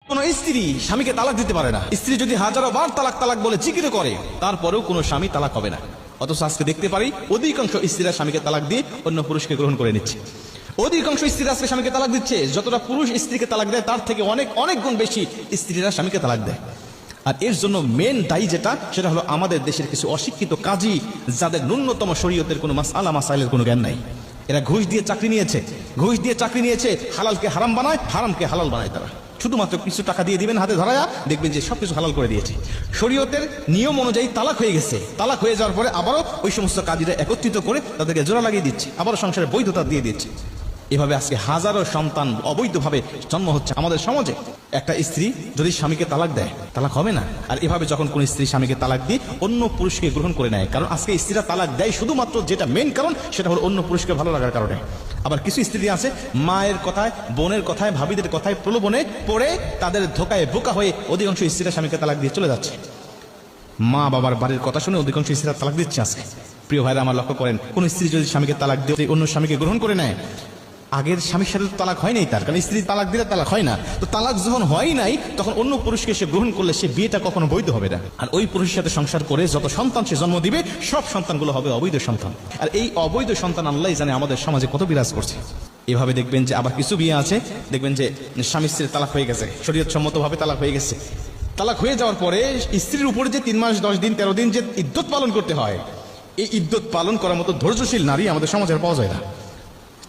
কোন স্ত্রী স্বামীকে তালাক দিতে পারে না। স্ত্রী যদি হাজারো বার তালাক তালাক বলে জিকির করে, তারপরেও কোনো স্বামী তালাক হবে না। অথচ আজকে দেখতে পারি অধিকাংশ স্ত্রীরা স্বামীকে তালাক দিয়ে অন্য পুরুষকে গ্রহণ করে নিচ্ছে। অধিকাংশ স্ত্রীরা আজকে স্বামীকে তালাক দিচ্ছে। যতটা পুরুষ স্ত্রীকে তালাক দেয় তার থেকে অনেক অনেক গুণ বেশি স্ত্রীরা স্বামীকে তালাক দেয়। আর এর জন্য মেন দায়ী যেটা, সেটা হলো আমাদের দেশের কিছু অশিক্ষিত কাজী, যাদের ন্যূনতম শরীয়তের কোনো মাসআলা মাসাইলের কোনো জ্ঞান নাই। এরা ঘুষ দিয়ে চাকরি নিয়েছে, হালালকে হারাম বানায়, হারামকে হালাল বানায়। তারা শুধুমাত্র কিছু টাকা দিয়ে দিবেন হাতে ধরায়া, দেখবেন যে সবকিছু হালাল করে দিয়েছে। শরীয়তের নিয়ম অনুযায়ী তালাক হয়ে গেছে, তালাক হয়ে যাওয়ার পরে আবারও ওই সমস্ত কাজীরা একত্রিত করে তাদেরকে জোড়া লাগিয়ে দিচ্ছে, আবারও সংসারের বৈধতা দিয়ে দিচ্ছে। এভাবে আজকে হাজারো সন্তান অবৈধভাবে জন্ম হচ্ছে আমাদের সমাজে। একটা স্ত্রী যদি স্বামীকে তালাক দেয়, তালাক হবে না। আর এভাবে যখন কোন স্ত্রী স্বামীকে তালাক দিয়ে অন্য পুরুষকে গ্রহণ করে নেয়, কারণ আজকে স্ত্রীরা তালাক দেয় শুধুমাত্র যেটা মেন কারণ, সেটা হলো অন্য পুরুষকে ভালো লাগার কারণে। আবার কিছু স্ত্রী আছে মায়ের কথায়, বোনের কথায়, ভাবিদের কথায় প্রলোভনে পড়ে তাদের ধোকায় বোকা হয়ে অধিকাংশ স্ত্রীরা স্বামীকে তালাক দিয়ে চলে যাচ্ছে। মা বাবার বাড়ির কথা শুনে অধিকাংশ স্ত্রীরা তালাক দিচ্ছে আজকে। প্রিয় ভাইরা আমার লক্ষ্য করেন, কোন স্ত্রী যদি স্বামীকে তালাক দিয়ে অন্য স্বামীকে গ্রহণ করে নেয়, আগের স্বামীর সাথে তালাক হয় নাই তার, কারণ স্ত্রী তালাক দিলে তালাক হয় না। তো তালাক যখন হয় নাই, তখন অন্য পুরুষকে সে গ্রহণ করলে সে বিয়েটা কখনো বৈধ হবে না। আর ওই পুরুষের সাথে সংসার করে যত সন্তান সে জন্ম দিবে, সব সন্তানগুলো হবে অবৈধ সন্তান। আর এই অবৈধ সন্তান আল্লাহ জানে আমাদের সমাজে কত বিরাজ করছে। এভাবে দেখবেন যে আবার কিছু বিয়ে আছে, দেখবেন যে স্বামী স্ত্রীর তালাক হয়ে গেছে, শরীয়ত সম্মতভাবে তালাক হয়ে গেছে। তালাক হয়ে যাওয়ার পরে স্ত্রীর উপরে যে 3 মাস 10 দিন 13 দিন যে ইদ্যত পালন করতে হয়, এই ইদ্যত পালন করার মতো ধৈর্যশীল নারী আমাদের সমাজে পাওয়া যায় না।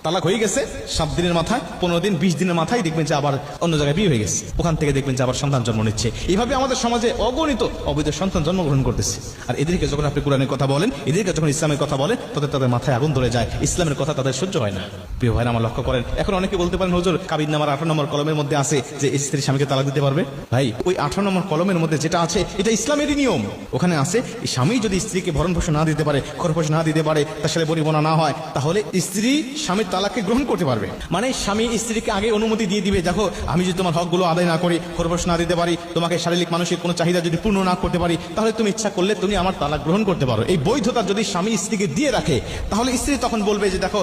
তালাক হয়ে গেছে 7 দিনের মাথায়, 15 দিন 20 দিনের মাথায় দেখবেন যে আবার অন্য জায়গায় বিয়ে হয়ে গেছে, ওখান থেকে দেখবেন যে আবার সন্তান জন্ম নিচ্ছে। এইভাবে আমাদের সমাজে অগণিত অবৈধ সন্তান জন্মগ্রহণ করতেছে। আর এদেরকে যখন আপনি কোরআনের কথা বলেন, এদেরকে যখন ইসলামের কথা বলেন, তাদের মাথায় আগুন ধরে যায়, ইসলামের কথা তাদের সহ্য হয় না। প্রিয় ভাইরা আমার লক্ষ্য করেন, এখন অনেকে বলতে পারেন হুজুর কাবির নামার 18 নম্বর কলমের মধ্যে আছে যে স্ত্রী স্বামীকে তালাক দিতে পারবে। ভাই, ওই 18 নম্বর কলমের মধ্যে যেটা আছে এটা ইসলামেরই নিয়ম। ওখানে আছে স্বামী যদি স্ত্রীকে ভরণ পোষণ না দিতে পারে, খরপোশ না দিতে পারে, তার সাথে বনিবনা না হয়, তাহলে স্ত্রী স্বামীর তালাককে গ্রহণ করতে পারবে। মানে স্বামী স্ত্রীকে আগে অনুমতি দিয়ে দিবে, দেখো আমি যদি তোমার হকগুলো আদায় না করি, খরপোশ না দিতে পারি, তোমাকে শারীরিক মানসিক কোনো চাহিদা যদি পূর্ণ না করতে পারি, তাহলে তুমি ইচ্ছা করলে তুমি আমার তালাক গ্রহণ করতে পারো। এই বৈধতা যদি স্বামী স্ত্রীকে দিয়ে রাখে, তাহলে স্ত্রী তখন বলবে যে দেখো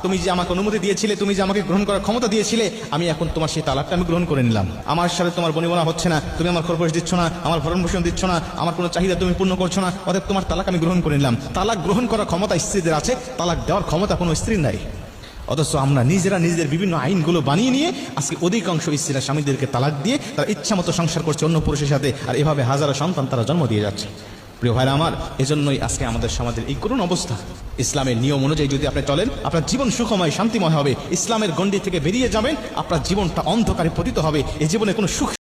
তুমি যে আমাকে অনুমতি দিয়েছিলে, তুমি যে আমাকে গ্রহণ করার ক্ষমতা দিয়েছিলে, আমি এখন তোমার সেই তালাকটা আমি গ্রহণ করে নিলাম। আমার সাথে তোমার বনিবনা হচ্ছে না, তুমি আমার খরপোশ দিচ্ছ না, আমার ভরণ পোষণ দিচ্ছ না, আমার কোনো চাহিদা তুমি পূর্ণ করছো না, অতএব তোমার তালাক আমি গ্রহণ করে নিলাম। তালাক গ্রহণ করার ক্ষমতা স্ত্রীদের আছে, তালাক দেওয়ার ক্ষমতা কোনো স্ত্রীর নাই। অথচ আমরা নিজেরা নিজেদের বিভিন্ন আইনগুলো বানিয়ে নিয়ে আজকে অধিকাংশ স্ত্রীরা স্বামীদেরকে তালাক দিয়ে তারা ইচ্ছা মতো সংসার করছে অন্য পুরুষের সাথে, আর এভাবে হাজারো সন্তান তারা জন্ম দিয়ে যাচ্ছে। প্রিয় ভাইরা আমার, এজন্যই আজকে আমাদের সমাজের এই করুণ অবস্থা। ইসলামের নিয়ম অনুযায়ী যদি আপনি চলেন, আপনার জীবন সুখময় শান্তিময় হবে, ইসলামের গণ্ডি থেকে বেরিয়ে যাবেন, আপনার জীবনটা অন্ধকারে পতিত হবে, এই জীবনে কোনো সুখ